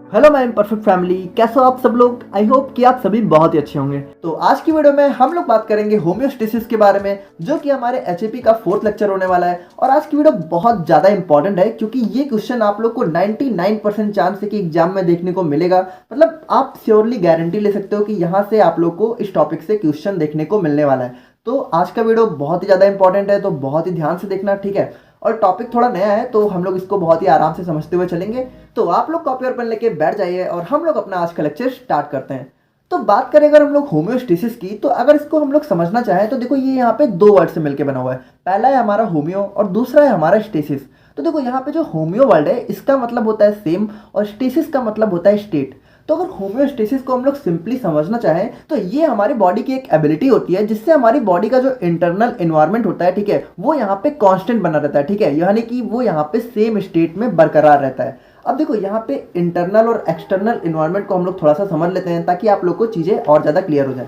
Hello my perfect family, कैसे हो आप सब लोग। आई होप कि आप सभी बहुत ही अच्छे होंगे। तो आज की वीडियो में हम लोग बात करेंगे होम्योस्टेसिस के बारे में, जो कि हमारे एचएपी का 4th लेक्चर होने वाला है। और आज की वीडियो बहुत ज़्यादा इंपॉर्टेंट है क्योंकि ये क्वेश्चन आप लोग को 99% चांस है कि एग्जाम में देखने को मिलेगा। मतलब आप श्योरली गारंटी ले सकते हो कि यहाँ से आप लोग को इस टॉपिक से क्वेश्चन देखने को मिलने वाला है। तो आज का वीडियो बहुत ही ज़्यादा इंपॉर्टेंट है, तो बहुत ही ध्यान से देखना, ठीक है। और टॉपिक थोड़ा नया है तो हम लोग इसको बहुत ही आराम से समझते हुए चलेंगे। तो आप लोग कॉपी और पेन लेके बैठ जाइए और हम लोग अपना आज का लेक्चर स्टार्ट करते हैं। तो बात करें अगर हम लोग होम्योस्टेसिस की, तो अगर इसको हम लोग समझना चाहें तो देखो ये यहाँ पे दो वर्ड से मिलकर बना हुआ है। पहला है हमारा होम्यो और दूसरा है हमारा स्टेसिस। तो देखो यहाँ पे जो होम्यो वर्ड है इसका मतलब होता है सेम और स्टेसिस का मतलब होता है स्टेट। तो अगर होम्योस्टेसिस को हम लोग सिंपली समझना चाहें तो ये हमारी बॉडी की एक एबिलिटी होती है जिससे हमारी बॉडी का जो इंटरनल एनवायरनमेंट होता है, ठीक है, वो यहाँ पे कांस्टेंट बना रहता है, ठीक है, यानी कि वो यहाँ पे सेम स्टेट में बरकरार रहता है। अब देखो यहाँ पे इंटरनल और एक्सटर्नल एनवायरनमेंट को हम लोग थोड़ा सा समझ लेते हैं ताकि आप लोग को चीज़ें और ज़्यादा क्लियर हो जाए।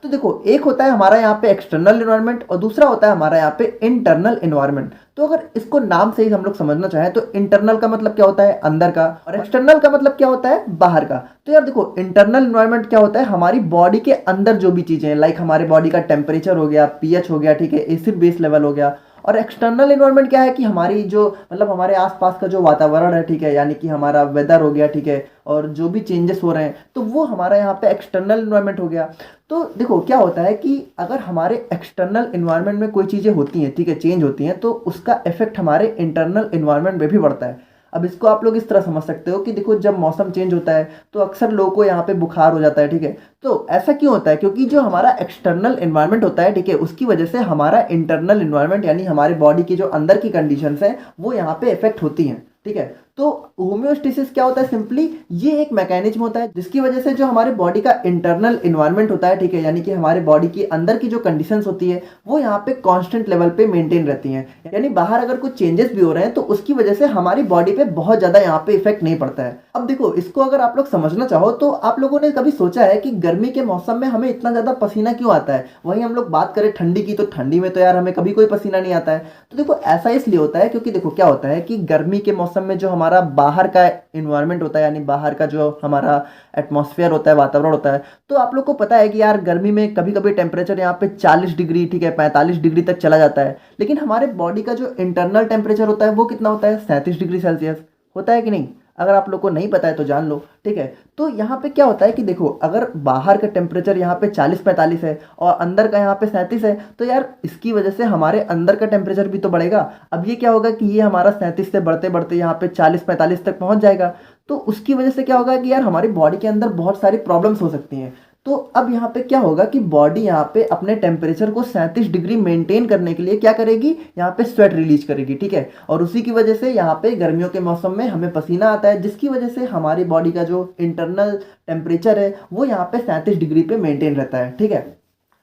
तो देखो एक होता है हमारा यहाँ पे एक्सटर्नल एनवायरनमेंट और दूसरा होता है हमारा यहाँ पे इंटरनल एनवायरनमेंट। तो अगर इसको नाम से ही हम लोग समझना चाहें तो इंटरनल का मतलब क्या होता है अंदर का, और एक्सटर्नल का मतलब क्या होता है बाहर का। तो यार देखो इंटरनल एनवायरनमेंट क्या होता है, हमारी बॉडी के अंदर जो भी चीजें हैं, लाइक हमारे बॉडी का टेम्परेचर हो गया, पीएच हो गया, ठीक है, एसिड बेस लेवल हो गया। और एक्सटर्नल एनवायरनमेंट क्या है कि हमारी जो मतलब हमारे आसपास का जो वातावरण है, ठीक है, यानी कि हमारा वेदर हो गया, ठीक है, और जो भी चेंजेस हो रहे हैं तो वो हमारा यहाँ पे एक्सटर्नल एनवायरनमेंट हो गया। तो देखो क्या होता है कि अगर हमारे एक्सटर्नल एनवायरनमेंट में कोई चीज़ें होती हैं, ठीक है, चेंज होती हैं, तो उसका इफेक्ट हमारे इंटरनल एनवायरनमेंट में भी पड़ता है। अब इसको आप लोग इस तरह समझ सकते हो कि देखो जब मौसम चेंज होता है तो अक्सर लोगों को यहाँ पे बुखार हो जाता है, ठीक है। तो ऐसा क्यों होता है, क्योंकि जो हमारा एक्सटर्नल एनवायरनमेंट होता है, ठीक है, उसकी वजह से हमारा इंटरनल एनवायरनमेंट यानी हमारे बॉडी की जो अंदर की कंडीशंस हैं वो यहाँ पे इफेक्ट होती हैं, ठीक है। तो होम्योस्टेसिस क्या होता है, सिंपली ये एक मैकेनिज्म होता है जिसकी वजह से जो हमारे बॉडी का इंटरनल एनवायरनमेंट होता है, ठीक है, यानी कि हमारे बॉडी की अंदर की जो कंडीशंस होती है वो यहाँ पे कांस्टेंट लेवल पे मेंटेन रहती हैं। यानी बाहर अगर कुछ चेंजेस भी हो रहे हैं तो उसकी वजह से हमारी बॉडी पे बहुत ज्यादा यहाँ पे इफेक्ट नहीं पड़ता है। अब देखो इसको अगर आप लोग समझना चाहो तो आप लोगों ने कभी सोचा है कि गर्मी के मौसम में हमें इतना ज्यादा पसीना क्यों आता है। वहीं हम लोग बात करें ठंडी की, तो ठंडी में तो यार हमें कभी कोई पसीना नहीं आता है। तो देखो ऐसा इसलिए होता है क्योंकि देखो क्या होता है कि गर्मी के मौसम में जो हमारा बाहर का इन्वायरमेंट होता है, यानी बाहर का जो हमारा एटमॉस्फेयर होता है, वातावरण होता है, तो आप लोग को पता है कि यार गर्मी में कभी कभी टेम्परेचर यहाँ पे 40 डिग्री, ठीक है, 45 डिग्री तक चला जाता है। लेकिन हमारे बॉडी का जो इंटरनल टेम्परेचर होता है वो कितना होता है, 37 डिग्री सेल्सियस होता है कि नहीं। अगर आप लोग को नहीं पता है तो जान लो, ठीक है। तो यहाँ पे क्या होता है कि देखो अगर बाहर का टेम्परेचर यहाँ पे 40-45 है और अंदर का यहाँ पे 37 है, तो यार इसकी वजह से हमारे अंदर का टेम्परेचर भी तो बढ़ेगा। अब ये क्या होगा कि ये हमारा 37 से बढ़ते बढ़ते यहाँ पे 40-45 तक पहुँच जाएगा। तो उसकी वजह से क्या होगा कि यार हमारी बॉडी के अंदर बहुत सारी प्रॉब्लम्स हो सकती हैं। तो अब यहाँ पे क्या होगा कि बॉडी यहाँ पे अपने टेम्परेचर को 37 डिग्री मेंटेन करने के लिए क्या करेगी, यहाँ पे स्वेट रिलीज करेगी, ठीक है। और उसी की वजह से यहाँ पे गर्मियों के मौसम में हमें पसीना आता है, जिसकी वजह से हमारी बॉडी का जो इंटरनल टेम्परेचर है वो यहाँ पे 37 डिग्री पे मेंटेन रहता है, ठीक है।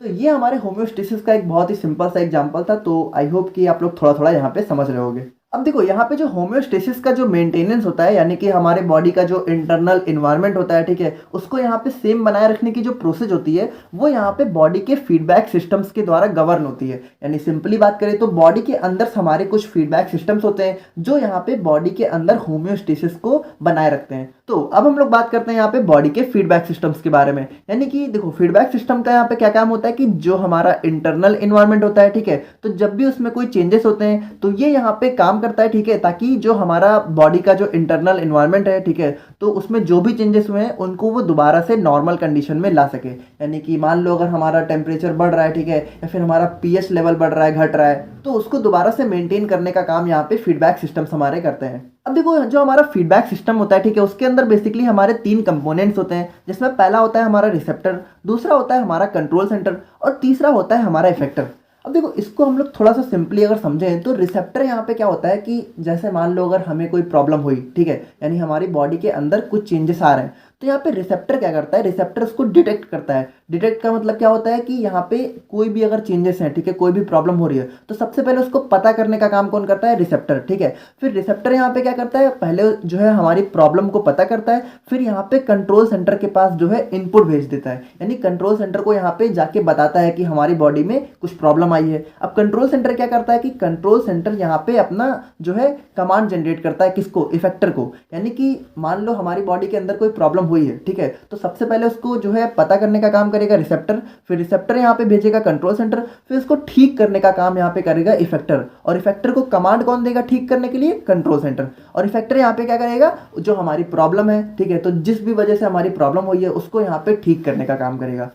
तो ये हमारे होम्योस्टेसिस का एक बहुत ही सिंपल सा एग्जाम्पल था। तो आई होप कि आप लोग थोड़ा थोड़ा यहाँ पे समझ रहे होगे। अब देखो यहाँ पे जो होम्योस्टेसिस का जो मेंटेनेंस होता है, यानी कि हमारे बॉडी का जो इंटरनल एनवायरनमेंट होता है, ठीक है, उसको यहाँ पे सेम बनाए रखने की जो प्रोसेस होती है वो यहाँ पे बॉडी के फीडबैक सिस्टम्स के द्वारा गवर्न होती है। यानी सिंपली बात करें तो बॉडी के अंदर हमारे कुछ फीडबैक सिस्टम्स होते हैं जो यहाँ पे बॉडी के अंदर होम्योस्टेसिस को बनाए रखते हैं। तो अब हम लोग बात करते हैं यहाँ पे बॉडी के फीडबैक सिस्टम्स के बारे में। यानी कि देखो फीडबैक सिस्टम का यहाँ पे क्या काम होता है कि जो हमारा इंटरनल एनवायरनमेंट होता है, ठीक है, तो जब भी उसमें कोई चेंजेस होते हैं तो ये यहाँ पे काम करता है, ठीक है, ताकि जो हमारा बॉडी का जो इंटरनल एनवायरनमेंट है, ठीक है, तो उसमें जो भी चेंजेस हुए हैं उनको वो दोबारा से नॉर्मल कंडीशन में ला सके। यानी कि मान लो अगर हमारा टेम्परेचर बढ़ रहा है, ठीक है, या फिर हमारा पीएच लेवल बढ़ रहा है, घट रहा है, तो उसको दोबारा से मेंटेन करने का काम यहाँ पे फीडबैक सिस्टम्स हमारे करते हैं। अब देखो जो हमारा फीडबैक सिस्टम होता है, ठीक है, उसके अंदर बेसिकली हमारे 3 कंपोनेंट्स होते हैं, जिसमें पहला होता है हमारा रिसेप्टर, दूसरा होता है हमारा कंट्रोल सेंटर और तीसरा होता है हमारा इफेक्टर। अब देखो इसको हम लोग थोड़ा सा सिंपली अगर समझें तो रिसेप्टर यहाँ पे क्या होता है कि जैसे मान लो अगर हमें कोई प्रॉब्लम हुई, ठीक है, यानी हमारी बॉडी के अंदर कुछ चेंजेस आ रहे हैं, तो यहाँ पे रिसेप्टर क्या करता है, रिसेप्टर उसको डिटेक्ट करता है। डिटेक्ट का मतलब क्या होता है कि यहाँ पे कोई भी अगर चेंजेस हैं, ठीक है, कोई भी प्रॉब्लम हो रही है तो सबसे पहले उसको पता करने का काम कौन करता है, रिसेप्टर, ठीक है। फिर रिसेप्टर यहाँ पे क्या करता है, पहले जो है हमारी प्रॉब्लम को पता करता है, फिर यहाँ पे कंट्रोल सेंटर के पास जो है इनपुट भेज देता है, यानी कंट्रोल सेंटर को यहाँ पे जाके बताता है कि हमारी बॉडी में कुछ प्रॉब्लम आई है। अब कंट्रोल सेंटर क्या करता है कि कंट्रोल सेंटर यहाँ पे अपना जो है कमांड जनरेट करता है, किसको, इफेक्टर को। यानी कि मान लो हमारी बॉडी के अंदर कोई प्रॉब्लम हुई है, ठीक है, तो सबसे पहले उसको जो है पता करने का काम करेगा रिसेप्टर, फिर रिसेप्टर यहाँ पे भेजेगा कंट्रोल सेंटर, फिर उसको ठीक करने का काम यहाँ पे करेगा इफेक्टर, और इफेक्टर को कमांड कौन देगा ठीक करने के लिए, कंट्रोल सेंटर। और इफेक्टर यहाँ पे क्या करेगा, जो हमारी प्रॉब्लम है, ठीक है, तो जिस भी वजह से हमारी प्रॉब्लम हुई है उसको यहाँ पे ठीक करने का काम करेगा।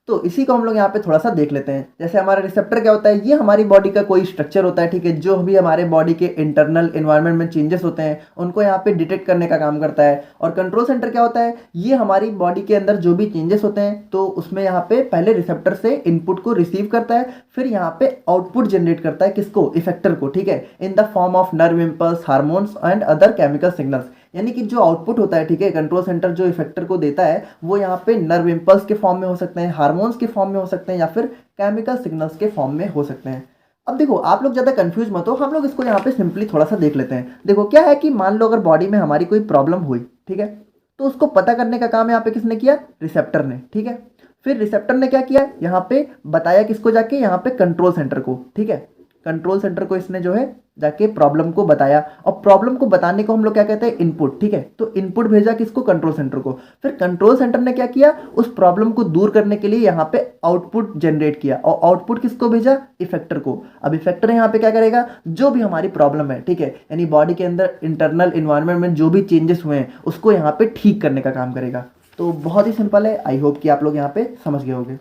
तो इसी को हम लोग यहाँ पे थोड़ा सा देख लेते हैं। जैसे हमारा रिसेप्टर क्या होता है, ये हमारी बॉडी का कोई स्ट्रक्चर होता है, ठीक है, जो भी हमारे बॉडी के इंटरनल एनवायरनमेंट में चेंजेस होते हैं उनको यहाँ पे डिटेक्ट करने का काम करता है। और कंट्रोल सेंटर क्या होता है, ये हमारी बॉडी के अंदर जो भी चेंजेस होते हैं तो उसमें यहाँ पे पहले रिसेप्टर से इनपुट को रिसीव करता है, फिर यहाँ पे आउटपुट जनरेट करता है, किसको, इफेक्टर को, ठीक है, in the form of nerve impulse, hormones and other chemical signals. यानी कि जो आउटपुट होता है, ठीक है, कंट्रोल सेंटर जो इफेक्टर को देता है वो यहाँ पे नर्व इम्पल्स के फॉर्म में हो सकते हैं, हार्मोन्स के फॉर्म में हो सकते हैं, या फिर केमिकल सिग्नल्स के फॉर्म में हो सकते हैं। अब देखो आप लोग ज़्यादा कंफ्यूज मत हो, हम लोग इसको यहाँ पे सिंपली थोड़ा सा देख लेते हैं। देखो क्या है कि मान लो अगर बॉडी में हमारी कोई प्रॉब्लम हुई, ठीक है, तो उसको पता करने का काम यहाँ पे किसने किया, रिसेप्टर ने, ठीक है। फिर रिसेप्टर ने क्या किया, यहाँ पे बताया किसको, जाके यहाँ पे कंट्रोल सेंटर को, ठीक है, कंट्रोल सेंटर को इसने जो है जाके प्रॉब्लम को बताया, और प्रॉब्लम को बताने को हम लोग क्या कहते हैं, इनपुट, ठीक है। तो इनपुट भेजा किसको, कंट्रोल सेंटर को। फिर कंट्रोल सेंटर ने क्या किया, उस प्रॉब्लम को दूर करने के लिए यहाँ पे आउटपुट जनरेट किया, और आउटपुट किसको भेजा, इफेक्टर को। अब इफेक्टर यहाँ पे क्या करेगा, जो भी हमारी प्रॉब्लम है, ठीक है, यानी बॉडी के अंदर इंटरनल इन्वायरमेंट में जो भी चेंजेस हुए हैं उसको यहाँ पे ठीक करने का काम करेगा। तो बहुत ही सिंपल है, आई होप कि आप लोग यहाँ पे समझ गए होंगे।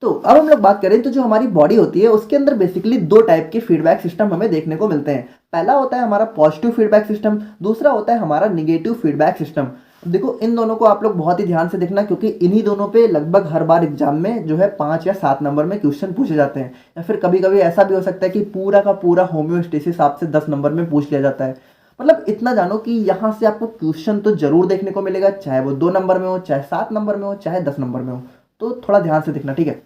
तो अब हम लोग बात करें तो जो हमारी बॉडी होती है उसके अंदर बेसिकली दो टाइप के फीडबैक सिस्टम हमें देखने को मिलते हैं। पहला होता है हमारा पॉजिटिव फीडबैक सिस्टम, दूसरा होता है हमारा निगेटिव फीडबैक सिस्टम। देखो इन दोनों को आप लोग बहुत ही ध्यान से देखना, क्योंकि इन्हीं दोनों पे लगभग हर बार एग्जाम में जो है 5 या 7 नंबर में क्वेश्चन पूछे जाते हैं, या फिर कभी कभी ऐसा भी हो सकता है कि पूरा का पूरा होम्योस्टेसिस आपसे 10 नंबर में पूछ लिया जाता है। मतलब इतना जानो कि यहाँ से आपको क्वेश्चन तो जरूर देखने को मिलेगा, चाहे वो 2 नंबर में हो, चाहे 7 नंबर में हो, चाहे 10 नंबर में हो। तो थोड़ा ध्यान से देखना, ठीक है।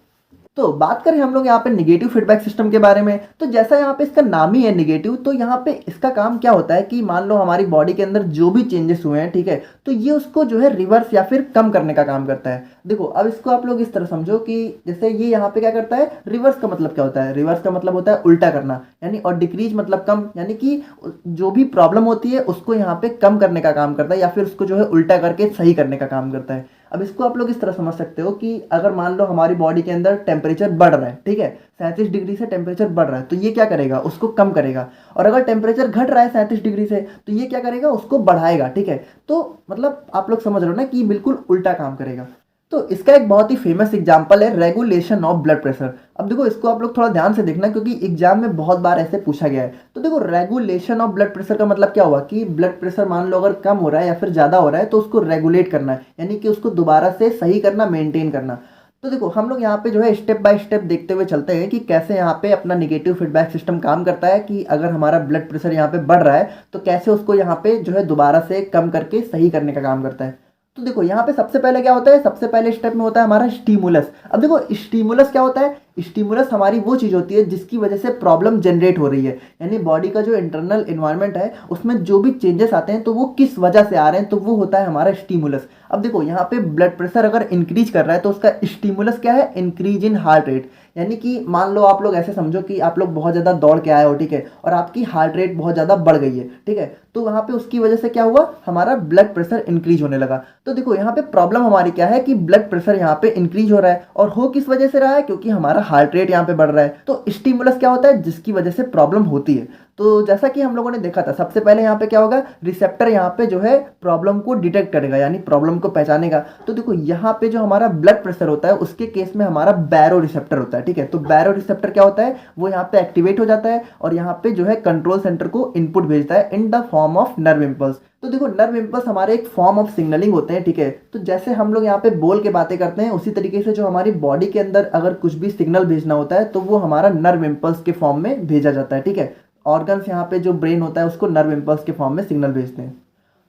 तो बात करें हम लोग यहाँ पे निगेटिव फीडबैक सिस्टम के बारे में, तो जैसा यहाँ पे इसका नाम ही है निगेटिव, तो यहाँ पे इसका काम क्या होता है कि मान लो हमारी बॉडी के अंदर जो भी चेंजेस हुए हैं, ठीक है, तो ये उसको जो है रिवर्स या फिर कम करने का काम करता है। देखो अब इसको आप लोग इस तरह समझो कि जैसे ये यहाँ पे क्या करता है, रिवर्स का मतलब क्या होता है, रिवर्स का मतलब होता है उल्टा करना, यानी, और डिक्रीज मतलब कम, यानी कि जो भी प्रॉब्लम होती है उसको यहाँ पे कम करने का काम करता है, या फिर उसको जो है उल्टा करके सही करने का काम करता है। अब इसको आप लोग इस तरह समझ सकते हो कि अगर मान लो हमारी बॉडी के अंदर टेम्परेचर बढ़ रहा है, ठीक है, 37 डिग्री से टेम्परेचर बढ़ रहा है, तो ये क्या करेगा, उसको कम करेगा। और अगर टेम्परेचर घट रहा है 37 डिग्री से, तो ये क्या करेगा, उसको बढ़ाएगा, ठीक है। तो मतलब आप लोग समझ रहे हो ना कि बिल्कुल उल्टा काम करेगा। तो इसका एक बहुत ही फेमस एग्जांपल है रेगुलेशन ऑफ ब्लड प्रेशर। अब देखो इसको आप लोग थोड़ा ध्यान से देखना, क्योंकि एग्जाम में बहुत बार ऐसे पूछा गया है। तो देखो रेगुलेशन ऑफ ब्लड प्रेशर का मतलब क्या हुआ कि ब्लड प्रेशर मान लो अगर कम हो रहा है या फिर ज़्यादा हो रहा है तो उसको रेगुलेट करना है, यानी कि उसको दोबारा से सही करना, मेंटेन करना। तो देखो हम लोग यहाँ पे जो है स्टेप बाय स्टेप देखते हुए चलते हैं कि कैसे यहाँ पे अपना निगेटिव फीडबैक सिस्टम काम करता है, कि अगर हमारा ब्लड प्रेशर यहाँ पे बढ़ रहा है तो कैसे उसको यहाँ पे जो है दोबारा से कम करके सही करने का काम करता है। तो देखो यहाँ पे सबसे पहले क्या होता है, सबसे पहले स्टेप में होता है हमारा स्टिमुलस। अब देखो स्टिमुलस क्या होता है, स्टिमुलस हमारी वो चीज़ होती है जिसकी वजह से प्रॉब्लम जनरेट हो रही है, यानी बॉडी का जो इंटरनल एनवायरनमेंट है उसमें जो भी चेंजेस आते हैं तो वो किस वजह से आ रहे हैं, तो वो होता है हमारा स्टिमुलस। अब देखो यहाँ पे ब्लड प्रेशर अगर इंक्रीज कर रहा है तो उसका स्टिमुलस क्या है, इंक्रीज इन हार्ट रेट। यानी कि मान लो आप लोग ऐसे समझो कि आप लोग बहुत ज़्यादा दौड़ के आए हो, ठीक है, और आपकी हार्ट रेट बहुत ज़्यादा बढ़ गई है, ठीक है, तो वहाँ पे उसकी वजह से क्या हुआ, हमारा ब्लड प्रेशर इंक्रीज होने लगा। तो देखो यहाँ पे प्रॉब्लम हमारी क्या है कि ब्लड प्रेशर यहाँ पे इंक्रीज हो रहा है, और हो किस वजह से रहा है, क्योंकि हमारा हार्ट रेट यहाँ पे बढ़ रहा है। तो स्टिमुलस क्या होता है, जिसकी वजह से प्रॉब्लम होती है। तो जैसा कि हम लोगों ने देखा था, सबसे पहले यहाँ पे क्या होगा, रिसेप्टर यहाँ पे जो है प्रॉब्लम को डिटेक्ट करेगा, यानी प्रॉब्लम को पहचानेगा। तो देखो यहाँ पे जो हमारा ब्लड प्रेशर होता है उसके केस में हमारा बैरो रिसेप्टर होता है, ठीक है। तो बैरो रिसेप्टर क्या होता है, वो यहाँ पे एक्टिवेट हो जाता है और यहाँ पे जो है कंट्रोल सेंटर को इनपुट भेजता है in the form of nerve impulse. तो देखो नर्व इम्पल्स हमारे एक फॉर्म ऑफ सिग्नलिंग होते हैं, ठीक है। तो जैसे हम लोग यहाँ पे बोल के बातें करते हैं, उसी तरीके से जो हमारी बॉडी के अंदर अगर कुछ भी सिग्नल भेजना होता है तो वो हमारा नर्व इम्पल्स के फॉर्म में भेजा जाता है, ठीक है। ऑर्गन्स यहाँ पे जो ब्रेन होता है उसको नर्व इम्पल्स के फॉर्म में सिग्नल भेजते हैं।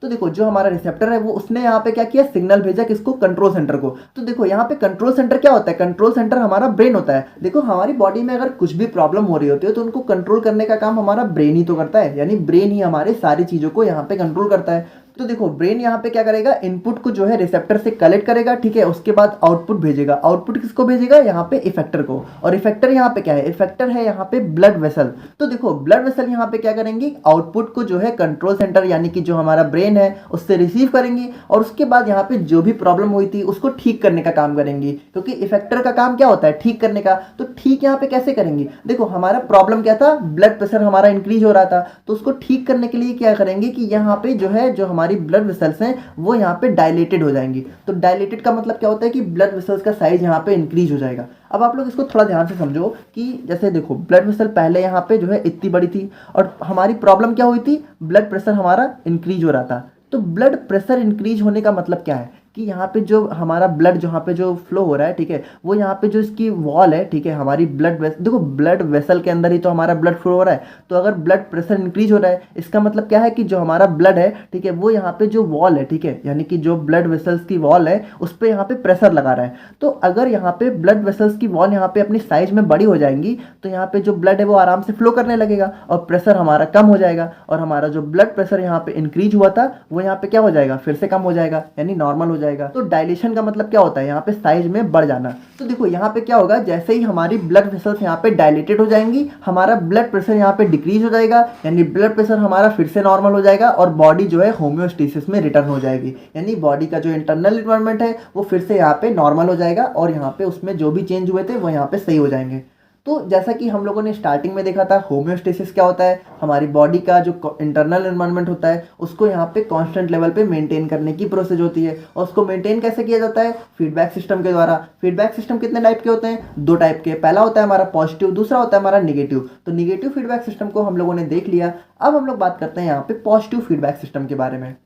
तो देखो जो हमारा रिसेप्टर है वो उसने यहाँ पे क्या किया, सिग्नल भेजा किसको, कंट्रोल सेंटर को। तो देखो यहाँ पे कंट्रोल सेंटर क्या होता है, कंट्रोल सेंटर हमारा ब्रेन होता है। देखो हमारी बॉडी में अगर कुछ भी प्रॉब्लम हो रही होती है तो उनको कंट्रोल करने का काम हमारा ब्रेन ही तो करता है, यानी ब्रेन ही हमारे सारी चीज़ों को यहाँ पे कंट्रोल करता है। तो देखो ब्रेन यहाँ पे क्या करेगा, इनपुट को जो है रिसेप्टर से कलेक्ट करेगा, ठीक है, उसके बाद आउटपुट भेजेगा। आउटपुट किसको भेजेगा, यहाँ पे इफेक्टर को। और इफेक्टर यहाँ पे क्या है, इफेक्टर है यहाँ पे ब्लड वेसल। तो देखो ब्लड वेसल यहाँ पे क्या करेंगे, आउटपुट को जो है कंट्रोल सेंटर यानी कि जो हमारा ब्रेन है उससे रिसीव करेंगे, और उसके बाद यहाँ पे जो भी प्रॉब्लम हुई थी उसको ठीक करने का काम करेंगी, क्योंकि इफेक्टर का काम क्या होता है, ठीक करने का। तो ठीक यहाँ पे कैसे करेंगे, देखो हमारा प्रॉब्लम क्या था, ब्लड प्रेशर हमारा इंक्रीज हो रहा था, तो उसको ठीक करने के लिए क्या करेंगे कि यहाँ पे जो है जो हमारी ब्लड वेसल्स हैं वो यहाँ पे डायलेटेड हो जाएंगी। तो डायलेटेड का मतलब क्या होता है कि ब्लड वेसल्स का साइज यहाँ पे इंक्रीज हो जाएगा। अब आप लोग इसको थोड़ा ध्यान से समझो कि जैसे देखो ब्लड वेसल पहले यहाँ पे जो है इतनी बड़ी थी, और हमारी प्रॉब्लम क्या हुई थी, ब्लड प्रेशर हमारा इंक्रीज हो रहा था। तो ब्लड प्रेशर इंक्रीज होने का मतलब क्या है कि यहाँ पे जो हमारा ब्लड जहाँ पे जो फ्लो हो रहा है, ठीक है, वो यहाँ पे जो इसकी वॉल है, ठीक है, हमारी देखो ब्लड वेसल के अंदर ही तो हमारा ब्लड फ्लो हो रहा है। तो अगर ब्लड प्रेशर इंक्रीज हो रहा है इसका मतलब क्या है कि जो हमारा ब्लड है, ठीक है, वो यहाँ पे जो वॉल है, ठीक है, यानी कि जो ब्लड वेसल्स की वॉल है उस पर यहाँ पे प्रेशर लगा रहा है। तो अगर यहाँ पे ब्लड वेसल्स की वॉल यहाँ पे अपनी साइज में बड़ी हो जाएंगी तो यहाँ पे जो ब्लड है वो आराम से फ्लो करने लगेगा और प्रेशर हमारा कम हो जाएगा, और हमारा जो ब्लड प्रेशर यहाँ पे इंक्रीज हुआ था वो यहाँ पे क्या हो जाएगा, फिर से कम हो जाएगा, यानी नॉर्मल हो जाएगा। तो डायलेशन का मतलब क्या होता है, यहाँ पे साइज में बढ़ जाना। तो देखो यहाँ पे क्या होगा, जैसे ही हमारी ब्लड वेसल्स यहाँ पे डायलेटेड हो जाएंगी हमारा ब्लड प्रेशर यहाँ पे डिक्रीज हो जाएगा, यानी ब्लड प्रेशर हमारा फिर से नॉर्मल हो जाएगा और बॉडी जो है होम्योस्टेसिस में रिटर्न हो जाएगी, यानी बॉडी का जो इंटरनल इन्वायरमेंट है वो फिर से यहाँ पे नॉर्मल हो जाएगा और यहाँ पे उसमें जो भी चेंज हुए थे वो यहाँ पे सही हो जाएंगे। तो जैसा कि हम लोगों ने स्टार्टिंग में देखा था, होम्योस्टेसिस क्या होता है, हमारी बॉडी का जो इंटरनल एनवायरनमेंट होता है उसको यहाँ पे कांस्टेंट लेवल पे मेंटेन करने की प्रोसेस होती है। और उसको मेंटेन कैसे किया जाता है, फीडबैक सिस्टम के द्वारा। फीडबैक सिस्टम कितने टाइप के होते हैं, दो टाइप के। पहला होता है हमारा पॉजिटिव, दूसरा होता है हमारा निगेटिव। तो निगेटिव फीडबैक सिस्टम को हम लोगों ने देख लिया। अब हम लोग बात करते हैं यहाँ पे पॉजिटिव फीडबैक सिस्टम के बारे में।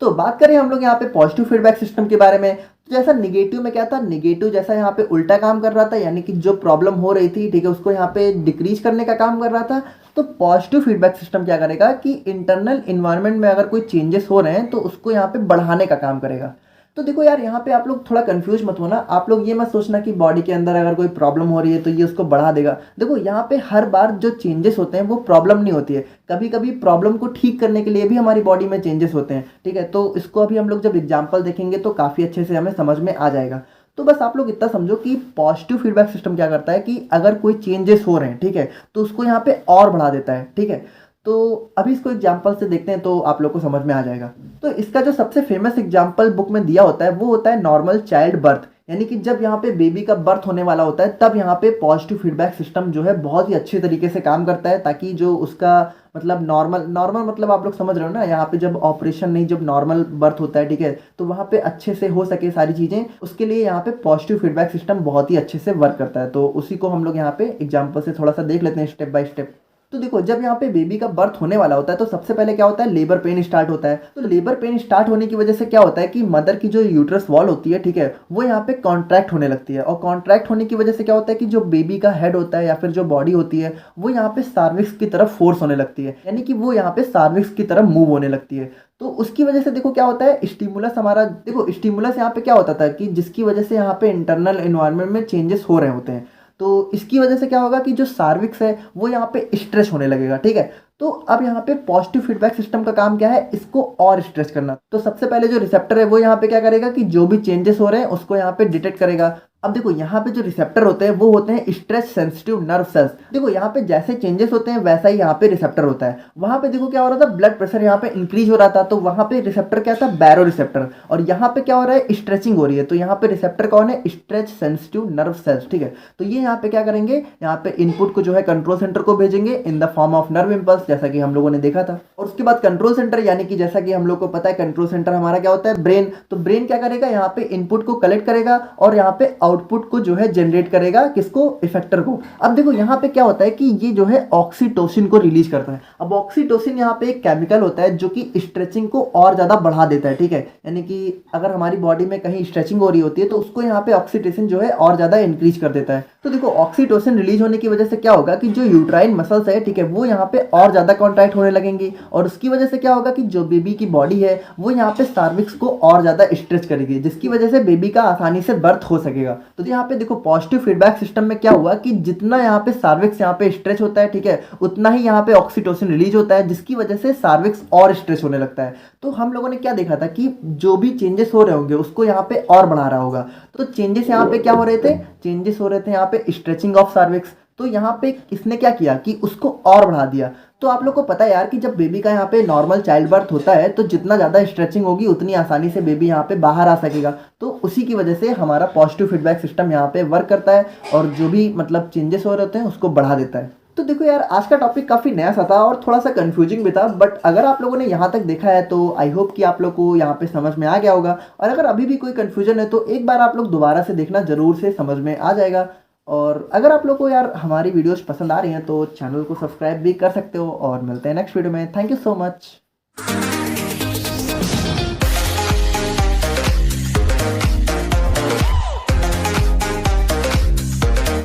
तो बात करें हम लोग यहाँ पे पॉजिटिव फीडबैक सिस्टम के बारे में, तो जैसा निगेटिव में क्या था, निगेटिव जैसा यहाँ पे उल्टा काम कर रहा था, यानी कि जो प्रॉब्लम हो रही थी, ठीक है, उसको यहाँ पे डिक्रीज करने का काम कर रहा था। तो पॉजिटिव फीडबैक सिस्टम क्या करेगा कि इंटरनल इन्वायरमेंट में अगर कोई चेंजेस हो रहे हैं तो उसको यहाँ पे बढ़ाने का काम करेगा। तो देखो यार यहाँ पे आप लोग थोड़ा कंफ्यूज मत होना, आप लोग ये मत सोचना कि बॉडी के अंदर अगर कोई प्रॉब्लम हो रही है तो ये उसको बढ़ा देगा। देखो यहाँ पे हर बार जो चेंजेस होते हैं वो प्रॉब्लम नहीं होती है, कभी कभी प्रॉब्लम को ठीक करने के लिए भी हमारी बॉडी में चेंजेस होते हैं, ठीक है। तो इसको अभी हम लोग जब एग्जाम्पल देखेंगे तो काफ़ी अच्छे से हमें समझ में आ जाएगा। तो बस आप लोग इतना समझो कि पॉजिटिव फीडबैक सिस्टम क्या करता है कि अगर कोई चेंजेस हो रहे हैं, ठीक है, तो उसको यहाँ पे और बढ़ा देता है, ठीक है। तो अभी इसको एग्जाम्पल से देखते हैं तो आप लोग को समझ में आ जाएगा। तो इसका जो सबसे फेमस एग्जाम्पल बुक में दिया होता है वो होता है नॉर्मल चाइल्ड बर्थ, यानी कि जब यहाँ पे बेबी का बर्थ होने वाला होता है तब यहाँ पे पॉजिटिव फीडबैक सिस्टम जो है बहुत ही अच्छे तरीके से काम करता है, ताकि जो उसका मतलब नॉर्मल मतलब आप लोग समझ रहे हो ना, यहाँ पे जब ऑपरेशन नहीं, जब नॉर्मल बर्थ होता है, ठीक है, तो वहाँ पे अच्छे से हो सके सारी चीज़ें, उसके लिए यहाँ पे पॉजिटिव फीडबैक सिस्टम बहुत ही अच्छे से वर्क करता है। तो उसी को हम लोग यहाँ पे एग्जाम्पल से थोड़ा सा देख लेते हैं स्टेप बाय स्टेप। तो देखो जब यहाँ पे बेबी का बर्थ होने वाला होता है तो सबसे पहले क्या होता है, लेबर पेन स्टार्ट होता है। तो लेबर पेन स्टार्ट होने की वजह से क्या होता है कि मदर की जो यूट्रस वॉल होती है, ठीक है, वो यहाँ पे कॉन्ट्रैक्ट होने लगती है, और कॉन्ट्रैक्ट होने की वजह से क्या होता है कि जो बेबी का हेड होता है या फिर जो बॉडी होती है वो यहाँ पे सार्विक्स की तरफ फोर्स होने लगती है, यानी कि वो यहाँ पे सार्विक्स की तरफ मूव होने लगती है। तो उसकी वजह से देखो क्या होता है, स्टिमुलस हमारा, देखो स्टिमुलस यहाँ पे क्या होता था कि जिसकी वजह से यहाँ पे इंटरनल एनवायरनमेंट में चेंजेस हो रहे होते हैं, तो इसकी वजह से क्या होगा कि जो सार्विक्स है वो यहाँ पे स्ट्रेच होने लगेगा, ठीक है। तो अब यहाँ पे पॉजिटिव फीडबैक सिस्टम का काम क्या है, इसको और स्ट्रेच करना। तो सबसे पहले जो रिसेप्टर है वो यहाँ पे क्या करेगा कि जो भी चेंजेस हो रहे हैं उसको यहाँ पे डिटेक्ट करेगा। अब देखो यहाँ पे जो रिसेप्टर होते हैं वो होते हैं स्ट्रेच सेंसिटिव नर्व सेल्स। देखो यहाँ पे जैसे चेंजेस होते हैं वैसा ही यहाँ पे रिसेप्टर होता है। वहाँ पे देखो क्या हो रहा था, ब्लड प्रेशर यहाँ पे इंक्रीज हो रहा था, तो वहाँ पे रिसेप्टर क्या था, बैरो रिसेप्टर, और यहाँ पे क्या हो रहा है, स्ट्रेचिंग हो रही है, तो यहाँ पे रिसेप्टर कौन है, स्ट्रेच सेंसिटिव नर्व सेल्स, ठीक है। तो ये यहाँ पे क्या करेंगे, यहाँ पे इनपुट को जो है कंट्रोल सेंटर को भेजेंगे in the form of nerve impulse, जैसा कि हम लोगों ने देखा था। और उसके बाद कंट्रोल सेंटर, यानी कि जैसा कि हम लोग को पता है कंट्रोल सेंटर हमारा क्या होता है, ब्रेन। तो ब्रेन क्या करेगा, यहाँ पे इनपुट को कलेक्ट करेगा और यहाँ पे आउटपुट को जो है जनरेट करेगा, किसको, इफेक्टर को। अब देखो यहाँ पे क्या होता है कि ये जो है ऑक्सीटोसिन को रिलीज करता है। अब ऑक्सीटोसिन यहाँ पे एक केमिकल होता है जो कि स्ट्रेचिंग को और ज़्यादा बढ़ा देता है, ठीक है। यानी कि अगर हमारी बॉडी में कहीं स्ट्रेचिंग हो रही होती है तो उसको यहाँ पे ऑक्सीटोसिन जो है और ज़्यादा इंक्रीज कर देता है। तो देखो ऑक्सीटोसिन रिलीज होने की वजह से क्या होगा कि जो यूट्राइन मसल्स है, ठीक है, वो यहाँ पे और ज़्यादा कॉन्ट्रैक्ट होने लगेंगी, और उसकी वजह से क्या होगा कि जो बेबी की बॉडी है वो यहाँ पे सर्विक्स को और ज़्यादा स्ट्रेच करेगी, जिसकी वजह से बेबी का आसानी से बर्थ हो सकेगा। तो यहाँ पे देखो पॉजिटिव फीडबैक सिस्टम में क्या हुआ कि जितना यहाँ पे सर्विक्स यहाँ पे स्ट्रेच होता है, ठीक है, उतना ही यहाँ पे ऑक्सीटोसिन रिलीज होता है, जिसकी वजह से सर्विक्स और स्ट्रेच होने लगता है। तो हम लोगों ने क्या देखा था कि जो भी चेंजेस हो रहे होंगे उसको यहाँ पे और बढ़ा रहा होगा। तो चेंजेस यहाँ पे क्या हो रहे थे, चेंजेस हो रहे थे यहाँ पे स्ट्रेचिंग ऑफ सर्विक्स। तो यहाँ पे इसने क्या किया कि उसको और बढ़ा दिया। तो आप लोग को पता है यार कि जब बेबी का यहाँ पे नॉर्मल चाइल्ड बर्थ होता है तो जितना ज़्यादा स्ट्रेचिंग होगी उतनी आसानी से बेबी यहाँ पे बाहर आ सकेगा। तो उसी की वजह से हमारा पॉजिटिव फीडबैक सिस्टम यहाँ पे वर्क करता है और जो भी मतलब चेंजेस हो रहे होते हैं उसको बढ़ा देता है। तो देखो यार आज का टॉपिक काफ़ी नया सा था और थोड़ा सा कंफ्यूजिंग भी था, बट अगर आप लोगों ने यहाँ तक देखा है तो आई होप कि आप लोग को यहाँ पे समझ में आ गया होगा। और अगर अभी भी कोई कंफ्यूजन है तो एक बार आप लोग दोबारा से देखना, ज़रूर से समझ में आ जाएगा। और अगर आप लोग को यार हमारी वीडियोस पसंद आ रही हैं तो चैनल को सब्सक्राइब भी कर सकते हो, और मिलते हैं नेक्स्ट वीडियो में। Thank you so much.